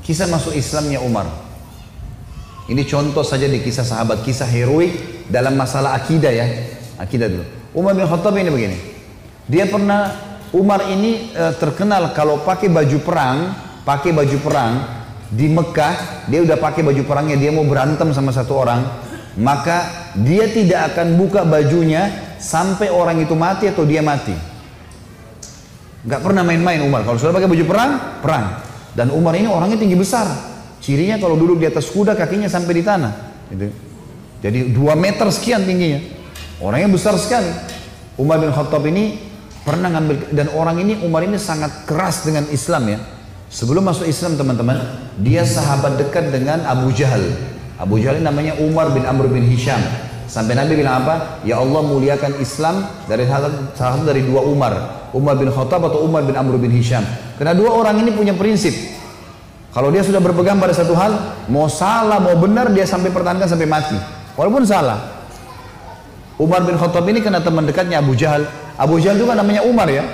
Kisah masuk Islamnya Umar. Ini contoh saja di kisah sahabat, kisah heroik dalam masalah akidah ya. Akidah dulu. Umar bin Khattab ini begini. Dia pernah, Umar ini terkenal kalau pakai baju perang di Mekah, dia udah pakai baju perangnya, dia mau berantem sama satu orang, maka dia tidak akan buka bajunya sampai orang itu mati atau dia mati. Gak pernah main-main Umar. Kalau sudah pakai baju perang, perang. Dan Umar ini orangnya tinggi besar. Cirinya kalau duduk di atas kuda kakinya sampai di tanah. Gitu. Jadi 2 meter sekian tingginya. Orangnya besar sekali. Umar bin Khattab ini pernah ngambil, dan orang ini, Umar ini sangat keras dengan Islam ya. Sebelum masuk Islam teman-teman, dia sahabat dekat dengan Abu Jahal. Abu Jahal ini namanya Umar bin Amr bin Hisham. Sampai Nabi bilang apa? Ya Allah muliakan Islam dari salah satu dari 2 Umar. Umar bin Khattab atau Umar bin Amr bin Hisham. Karena 2 orang ini punya prinsip. Kalau dia sudah berpegang pada satu hal, mau salah mau benar dia sampai pertahankan sampai mati. Walaupun salah. Umar bin Khattab ini kena teman dekatnya Abu Jahal. Abu Jahal juga namanya Umar ya.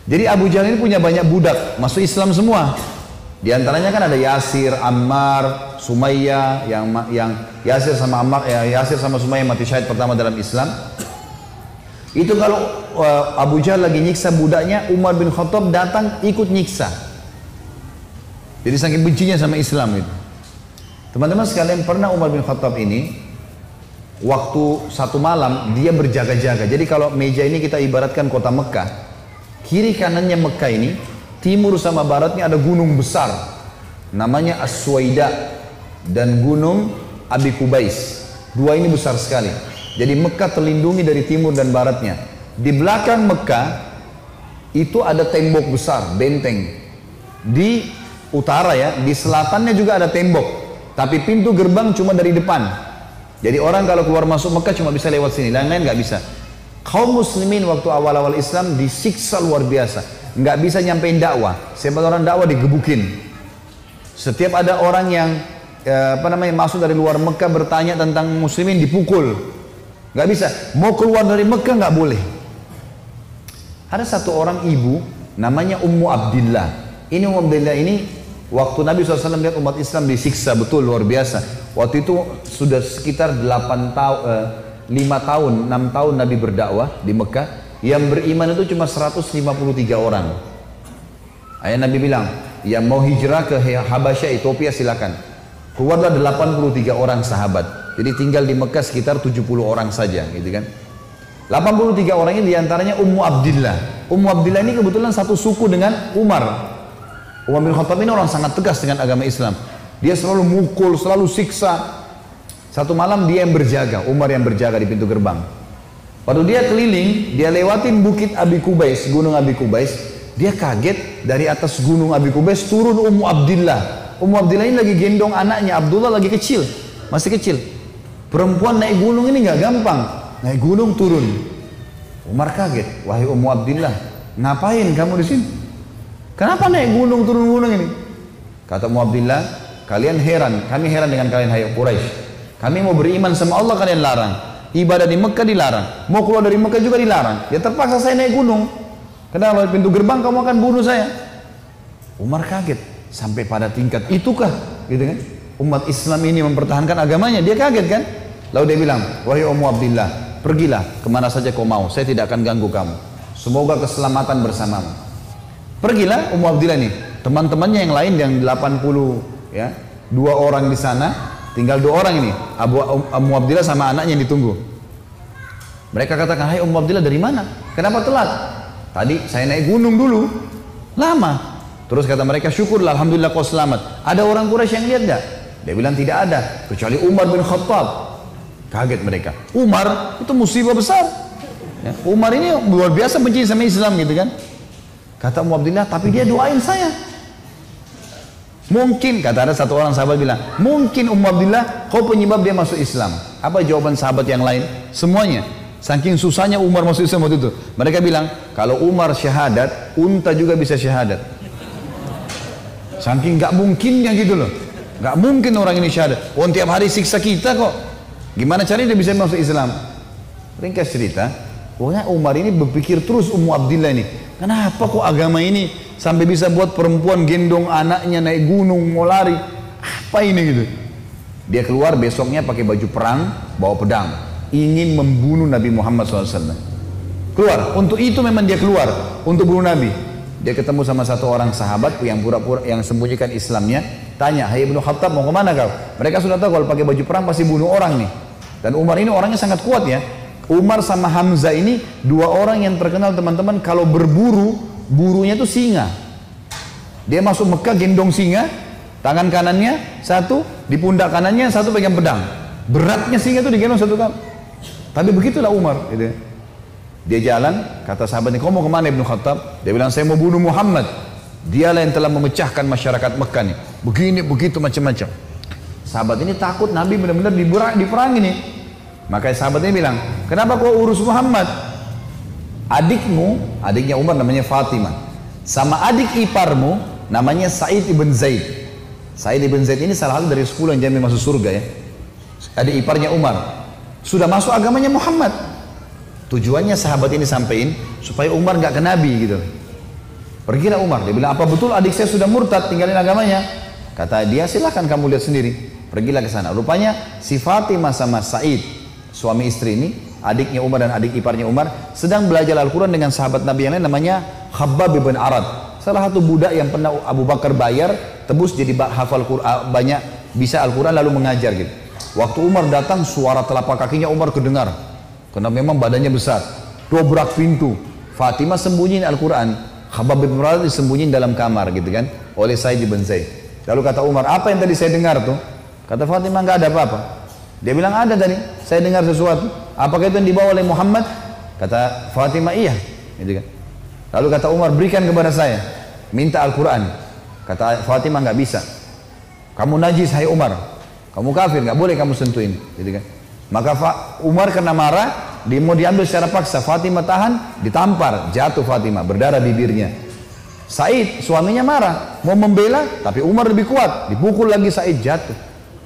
Jadi Abu Jahal ini punya banyak budak, masuk Islam semua. Di antaranya kan ada Yasir, Ammar, Sumayyah, yang Yasir sama Ammar, Yasir sama Sumayyah mati syahid pertama dalam Islam. Itu kalau Abu Jahal lagi nyiksa budaknya, Umar bin Khattab datang ikut nyiksa. Jadi saking bencinya sama Islam itu. Teman-teman sekalian, pernah Umar bin Khattab ini waktu satu malam dia berjaga-jaga. Jadi kalau meja ini kita ibaratkan kota Mekah, kiri kanannya Mekah ini, timur sama baratnya ada gunung besar namanya As-Suwaida dan gunung Abi Kubais. 2 ini besar sekali. Jadi Mekah terlindungi dari timur dan baratnya. Di belakang Mekah itu ada tembok besar, benteng. Di utara ya, di selatannya juga ada tembok, tapi pintu gerbang cuma dari depan. Jadi orang kalau keluar masuk Mekah cuma bisa lewat sini, lain-lain nggak bisa. Kaum muslimin waktu awal-awal Islam disiksa luar biasa, nggak bisa nyampein dakwah. Siapa orang dakwah digebukin. Setiap ada orang yang masuk dari luar Mekah bertanya tentang muslimin dipukul, nggak bisa. Mau keluar dari Mekah nggak boleh. Ada satu orang ibu namanya Ummu Abdillah. Ini Ummu Abdillah ini waktu Nabi SAW lihat umat Islam disiksa betul luar biasa. Waktu itu sudah sekitar 5 tahun, 6 tahun Nabi berdakwah di Mekah. Yang beriman itu cuma 153 orang. Ayah Nabi bilang, yang mau hijrah ke Habasyah, Ethiopia silakan. Keluarlah 83 orang sahabat. Jadi tinggal di Mekah sekitar 70 orang saja, gitu kan. 83 orang ini diantaranya Ummu Abdillah. Ummu Abdillah ini kebetulan satu suku dengan Umar. Umar bin Khattab ini orang sangat tegas dengan agama Islam. Dia selalu mukul, selalu siksa. Satu malam dia yang berjaga, Umar yang berjaga di pintu gerbang. Waktu dia keliling, dia lewatin bukit Abi Kubais, gunung Abi Kubais. Dia kaget, dari atas gunung Abi Kubais turun Ummu Abdillah. Ummu Abdillah ini lagi gendong anaknya, Abdullah lagi kecil, masih kecil. Perempuan naik gunung ini nggak gampang, naik gunung turun. Umar kaget, wahai Ummu Abdillah, ngapain kamu di sini? Kenapa naik gunung turun gunung ini? Kata Ummu Abdillah, kalian heran, kami heran dengan kalian hai Quraisy. Kami mau beriman sama Allah kalian larang. Ibadah di Mekah dilarang. Mau keluar dari Mekah juga dilarang. Ya terpaksa saya naik gunung. Karena kalau pintu gerbang kamu akan bunuh saya. Umar kaget. Sampai pada tingkat itukah? Gitu kan? Umat Islam ini mempertahankan agamanya. Dia kaget kan? Lalu dia bilang, wahai Ummu Abdillah, pergilah kemana saja kau mau. Saya tidak akan ganggu kamu. Semoga keselamatan bersamamu. Pergilah Ummu Abdillah nih. Teman-temannya yang lain yang 80 ya, 2 orang di sana. Tinggal 2 orang ini, Ummu Abdillah sama anaknya yang ditunggu. Mereka katakan, hai Ummu Abdillah dari mana? Kenapa telat? Tadi saya naik gunung dulu, lama. Terus kata mereka, syukurlah, alhamdulillah kau selamat. Ada orang Quraisy yang lihat gak? Dia bilang tidak ada, kecuali Umar bin Khattab. Kaget mereka. Umar itu musibah besar. Ya, Umar ini luar biasa benci sama Islam gitu kan? Kata Ummu Abdillah, tapi dia doain saya. Mungkin, kata ada satu orang sahabat bilang, mungkin Ummu Abdillah kau penyebab dia masuk Islam. Apa jawaban sahabat yang lain? Semuanya. Saking susahnya Umar masuk Islam waktu itu. Mereka bilang, kalau Umar syahadat, unta juga bisa syahadat. Saking gak mungkinnya gitu loh. Gak mungkin orang ini syahadat. Oh tiap hari siksa kita kok. Gimana caranya dia bisa masuk Islam? Ringkas cerita, pokoknya Umar ini berpikir terus Ummu Abdillah ini. Kenapa kok agama ini sampai bisa buat perempuan gendong anaknya naik gunung mau lari. Apa ini gitu? Dia keluar besoknya pakai baju perang, bawa pedang, ingin membunuh Nabi Muhammad SAW. Keluar, untuk itu memang dia keluar, untuk bunuh Nabi. Dia ketemu sama satu orang sahabat yang pura-pura yang sembunyikan Islamnya, tanya, "Hai Ibnu Khattab, mau kemana kau?" Mereka sudah tahu kalau pakai baju perang pasti bunuh orang nih. Dan Umar ini orangnya sangat kuat ya. Umar sama Hamzah ini dua orang yang terkenal teman-teman, kalau berburu, burunya itu singa. Dia masuk Mekah gendong singa, tangan kanannya satu, di pundak kanannya satu pegang pedang. Beratnya singa itu digendong satu kali. Tapi begitulah Umar gitu. Dia jalan, kata sahabatnya, "Kau mau kemana Ibnu Khattab?" Dia bilang, "Saya mau bunuh Muhammad. Dialah yang telah memecahkan masyarakat Mekah nih. Begini, begitu, macam-macam." Sahabat ini takut Nabi benar-benar diperangi nih. Maka sahabat ini bilang, "Kenapa kau urus Muhammad? Adiknya Umar namanya Fatimah, sama adik iparmu namanya Sa'id ibn Zaid." Sa'id ibn Zaid ini salah satu dari 10 yang jamin masuk surga ya. Adik iparnya Umar. Sudah masuk agamanya Muhammad. Tujuannya sahabat ini sampein supaya Umar nggak ke Nabi gitu. Pergilah Umar, dia bilang, "Apa betul adik saya sudah murtad, tinggalin agamanya?" Kata dia, "Silahkan kamu lihat sendiri." Pergilah ke sana. Rupanya si Fatimah sama Sa'id, suami istri ini, adiknya Umar dan adik iparnya Umar, sedang belajar Al-Quran dengan sahabat Nabi yang lain namanya Khabbab bin Arad. Salah satu budak yang pernah Abu Bakar bayar, tebus jadi hafal Quran, banyak bisa Al-Quran lalu mengajar gitu. Waktu Umar datang, suara telapak kakinya Umar kedengar. Karena memang badannya besar. Dobrak pintu. Fatimah sembunyiin Al-Quran. Khabbab bin Arad disembunyiin dalam kamar gitu kan. Oleh Sa'id bin Zaid. Lalu kata Umar, "Apa yang tadi saya dengar tuh?" Kata Fatimah, "Nggak ada apa-apa." Dia bilang, "Ada tadi. Saya dengar sesuatu. Apakah itu yang dibawa oleh Muhammad?" Kata Fatimah, "Iya." Gitu kan. Lalu kata Umar, "Berikan kepada saya. Minta Al-Quran." Kata Fatimah, "Nggak bisa. Kamu najis, hai Umar. Kamu kafir, nggak boleh kamu sentuhin." Gitu kan. Maka Umar kena marah, dia mau diambil secara paksa. Fatimah tahan, ditampar, jatuh Fatimah, berdarah bibirnya. Said, suaminya marah, mau membela, tapi Umar lebih kuat, dipukul lagi Said, jatuh.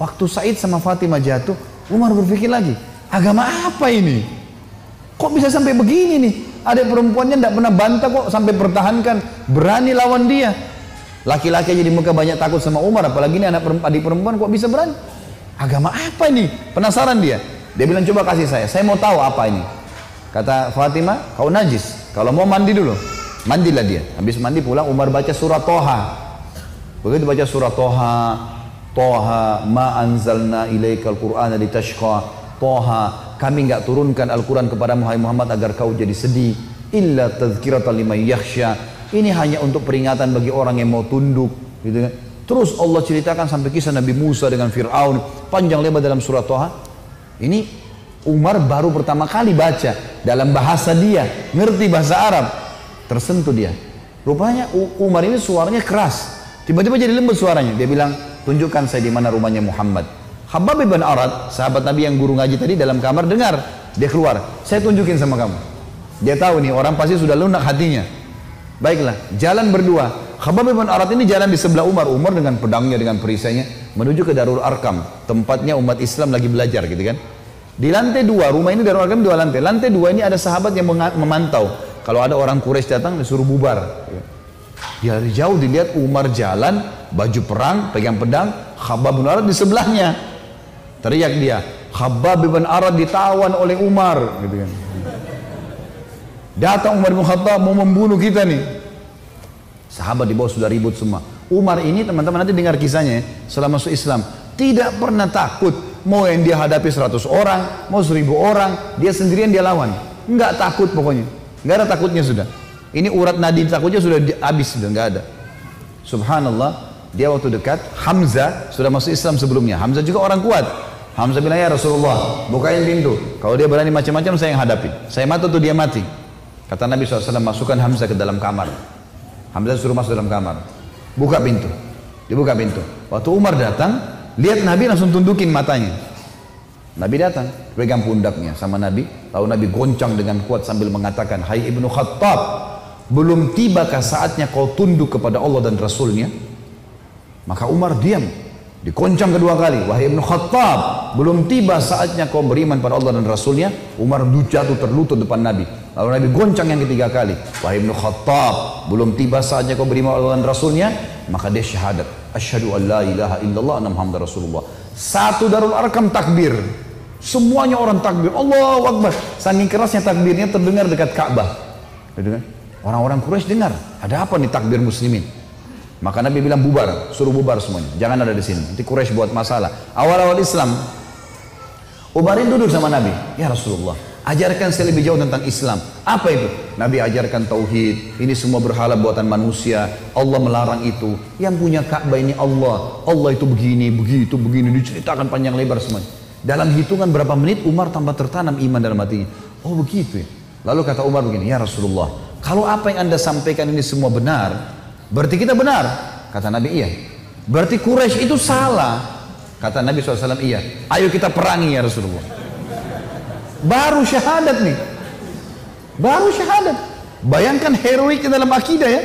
Waktu Said sama Fatimah jatuh, Umar berpikir lagi, agama apa ini? Kok bisa sampai begini nih? Ada perempuannya tidak pernah bantah kok sampai pertahankan, berani lawan dia. Laki-laki aja di Mekah banyak takut sama Umar, apalagi ini adik perempuan kok bisa berani? Agama apa ini? Penasaran dia. Dia bilang, "Coba kasih saya mau tahu apa ini." Kata Fatimah, "Kau najis, kalau mau mandi dulu." Mandilah dia. Habis mandi pulang, Umar baca surah Toha. Begitu baca surah Toha, Toha ma anzalna ilaikal qur'ana litashqa. Toha, kami enggak turunkan Al-Quran kepada Muhammad agar kau jadi sedih. Illa tadhkiratan liman yakhsha. Ini hanya untuk peringatan bagi orang yang mau tunduk, gitu kan. Terus Allah ceritakan sampai kisah Nabi Musa dengan Fir'aun, panjang lebar dalam surah Toha. Ini Umar baru pertama kali baca dalam bahasa dia, ngerti bahasa Arab, tersentuh dia. Rupanya Umar ini suaranya keras, tiba-tiba jadi lembut suaranya. Dia bilang, "Tunjukkan saya di mana rumahnya Muhammad." Khabbab bin Arad, sahabat Nabi yang guru ngaji tadi dalam kamar dengar, dia keluar, "Saya tunjukin sama kamu." Dia tahu nih orang pasti sudah lunak hatinya. Baiklah, jalan berdua. Khabbab bin Arad ini jalan di sebelah Umar. Umar dengan pedangnya, dengan perisainya menuju ke Darul Arkam, tempatnya umat Islam lagi belajar gitu kan. Di lantai 2, rumah ini Darul Arkam 2 lantai. Lantai 2 ini ada sahabat yang memantau. Kalau ada orang Quraisy datang disuruh bubar. Dari jauh dilihat Umar jalan, baju perang, pegang pedang, Khabbab bin Arad di sebelahnya. Teriak dia, "Khabbab bin Arad ditawan oleh Umar," gitu kan. Datang Umar bin Khattab mau membunuh kita nih. Sahabat di bawah sudah ribut semua. Umar ini teman-teman nanti dengar kisahnya ya, setelah masuk Islam tidak pernah takut. Mau yang dia hadapi 100 orang, mau 1000 orang, dia sendirian dia lawan. Enggak takut pokoknya. Enggak ada takutnya sudah. Ini urat nadi takutnya sudah habis, sudah enggak ada. Subhanallah, dia waktu dekat Hamzah sudah masuk Islam sebelumnya. Hamzah juga orang kuat. Hamzah bilang, "Ya Rasulullah, bukain pintu. Kalau dia berani macam-macam saya yang hadapi. Saya mati tuh dia mati." Kata Nabi SAW, "Masukkan Hamzah ke dalam kamar." Hamzah suruh masuk dalam kamar. Buka pintu. Dibuka pintu. Waktu Umar datang, lihat Nabi langsung tundukin matanya. Nabi datang, pegang pundaknya sama Nabi. Lalu Nabi goncang dengan kuat sambil mengatakan, "Hai Ibnu Khattab, belum tibakah saatnya kau tunduk kepada Allah dan Rasulnya?" Maka Umar diam. Dikoncang kedua kali. "Wahai Ibnu Khattab, belum tiba saatnya kau beriman pada Allah dan Rasulnya?" Umar jatuh terlutut depan Nabi. Lalu Nabi goncang yang ketiga kali. Wahai Ibnu Khattab, belum tiba saatnya kau beriman Allah dan Rasulnya, maka dia syahadat. Asyhadu an la ilaha illallah anna Muhammadar Rasulullah. Satu Darul Arqam takbir. Semuanya orang takbir. Allahu Akbar. Saking kerasnya takbirnya terdengar dekat Ka'bah. Orang-orang Quraisy dengar. Ada apa nih takbir muslimin? Maka Nabi bilang bubar, suruh bubar semuanya. Jangan ada di sini. Nanti Quraisy buat masalah. Awal-awal Islam, Umarin duduk sama Nabi. Ya Rasulullah, ajarkan saya lebih jauh tentang Islam. Apa itu? Nabi ajarkan tauhid. Ini semua berhala buatan manusia. Allah melarang itu. Yang punya Ka'bah ini Allah. Allah itu begini, begitu, begini. Diceritakan panjang lebar semuanya. Dalam hitungan berapa menit Umar tambah tertanam iman dalam hatinya. Oh begitu ya. Lalu kata Umar begini, ya Rasulullah, kalau apa yang anda sampaikan ini semua benar, berarti kita benar. Kata Nabi, iya. Berarti Quraisy itu salah. Kata Nabi SAW, iya. Ayo kita perangi ya Rasulullah. Baru syahadat nih. Baru syahadat. Bayangkan heroiknya dalam akidah ya.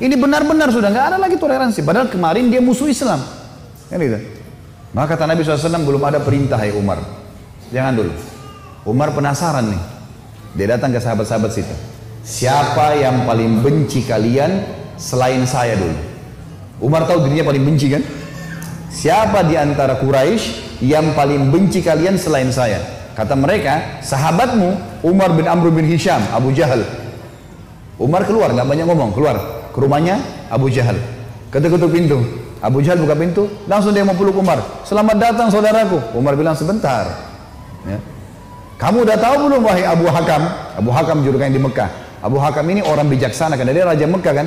Ini benar-benar sudah nggak ada lagi toleransi. Padahal kemarin dia musuh Islam. Kan gitu. Maka kata Nabi SAW, belum ada perintah hai Umar. Jangan dulu. Umar penasaran nih. Dia datang ke sahabat-sahabat situ. Siapa yang paling benci kalian selain saya dulu? Umar tahu dirinya paling benci kan? Siapa di antara Quraisy yang paling benci kalian selain saya? Kata mereka, sahabatmu Umar bin Amr bin Hisham, Abu Jahal. Umar keluar, nggak banyak ngomong, keluar ke rumahnya Abu Jahal. Ketuk-ketuk pintu. Abu Jahal buka pintu, langsung dia mau peluk Umar. Selamat datang saudaraku. Umar bilang sebentar. Ya. Kamu udah tahu belum wahai Abu Hakam? Abu Hakam julukannya di Mekah. Abu Hakam ini orang bijaksana karena dia raja Mekah kan.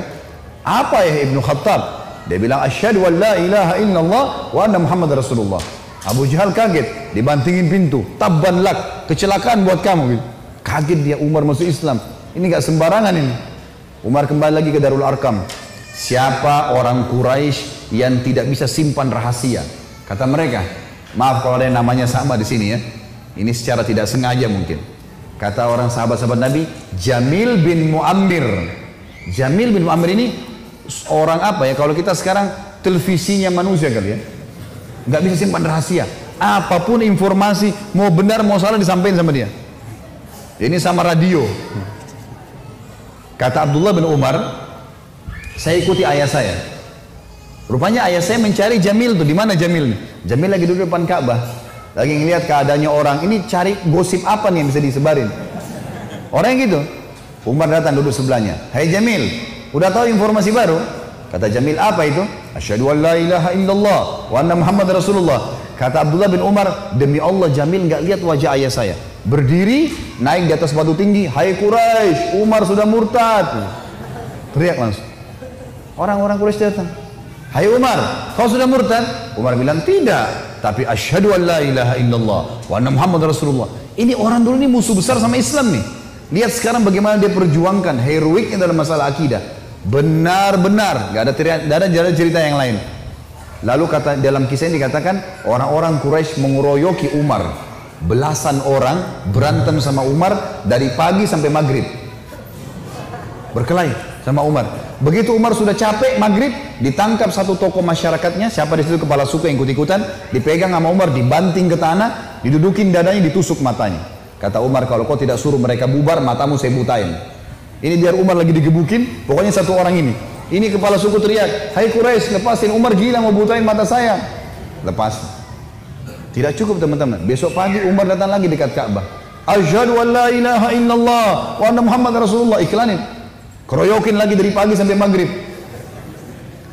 Apa ya Ibnu Khattab? Dia bilang asyhadu an la ilaha illallah wa anna Muhammad Rasulullah. Abu Jahal kaget, dibantingin pintu. Tabban lak, kecelakaan buat kamu gitu. Kaget dia, Umar masuk Islam. Ini gak sembarangan ini. Umar kembali lagi ke Darul Arqam. Siapa orang Quraisy yang tidak bisa simpan rahasia? Kata mereka, maaf kalau ada yang namanya sama di sini ya. Ini secara tidak sengaja mungkin. Kata orang sahabat-sahabat Nabi, Jamil bin Muammir. Jamil bin Muammir ini orang apa ya? Kalau kita sekarang televisinya manusia kali ya. Nggak bisa simpan rahasia. Apapun informasi, mau benar mau salah disampaikan sama dia. Ini sama radio. Kata Abdullah bin Umar, saya ikuti ayah saya. Rupanya ayah saya mencari Jamil tuh. Di mana Jamil? Jamil lagi duduk depan Ka'bah. Lagi ngelihat keadaannya orang. Ini cari gosip apa nih yang bisa disebarin. Orang yang gitu. Umar datang duduk sebelahnya. Hai Jamil, udah tahu informasi baru? Kata Jamil, apa itu? Asyhadu an la ilaha illallah wa anna Muhammad Rasulullah. Kata Abdullah bin Umar, demi Allah Jamil nggak lihat wajah ayah saya. Berdiri, naik di atas batu tinggi. Hai Quraisy, Umar sudah murtad. Teriak langsung. Orang-orang Quraisy datang. Hai Umar, kau sudah murtad? Umar bilang tidak. Tapi asyhadu an la ilaha illallah wa anna Muhammad Rasulullah. Ini orang dulu ini musuh besar sama Islam nih. Lihat sekarang bagaimana dia perjuangkan heroiknya dalam masalah akidah. Benar-benar, gak ada cerita yang lain. Lalu kata dalam kisah ini dikatakan orang-orang Quraisy mengeroyoki Umar. Belasan orang berantem sama Umar dari pagi sampai maghrib. Berkelahi sama Umar. Begitu Umar sudah capek maghrib, ditangkap satu tokoh masyarakatnya, siapa di situ kepala suku yang ikut-ikutan, dipegang sama Umar, dibanting ke tanah, didudukin dadanya, ditusuk matanya. Kata Umar, kalau kau tidak suruh mereka bubar, matamu saya butain. Ini biar Umar lagi digebukin, pokoknya satu orang ini. Ini kepala suku teriak, hai Quraisy, lepasin, Umar gila mau butain mata saya. Lepas. Tidak cukup teman-teman. Besok pagi Umar datang lagi dekat Ka'bah. Asyhadu an la ilaha illallah wa anna Muhammad Rasulullah. Iklanin. Keroyokin lagi dari pagi sampai maghrib.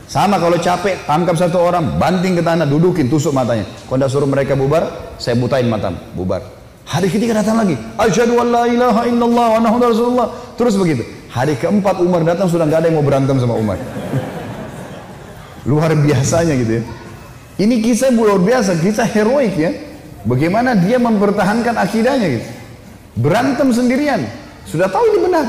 Sama kalau capek, tangkap satu orang, banting ke tanah, dudukin, tusuk matanya. Kalau tidak suruh mereka bubar, saya butain matamu. Bubar. Hari ketiga datang lagi. Asyhadu an la ilaha illallah wa anna Muhammad Rasulullah. Terus begitu. Hari keempat Umar datang sudah nggak ada yang mau berantem sama Umar. Luar biasanya gitu ya. Ini kisah luar biasa, kisah heroik ya. Bagaimana dia mempertahankan akidahnya gitu. Berantem sendirian. Sudah tahu ini benar.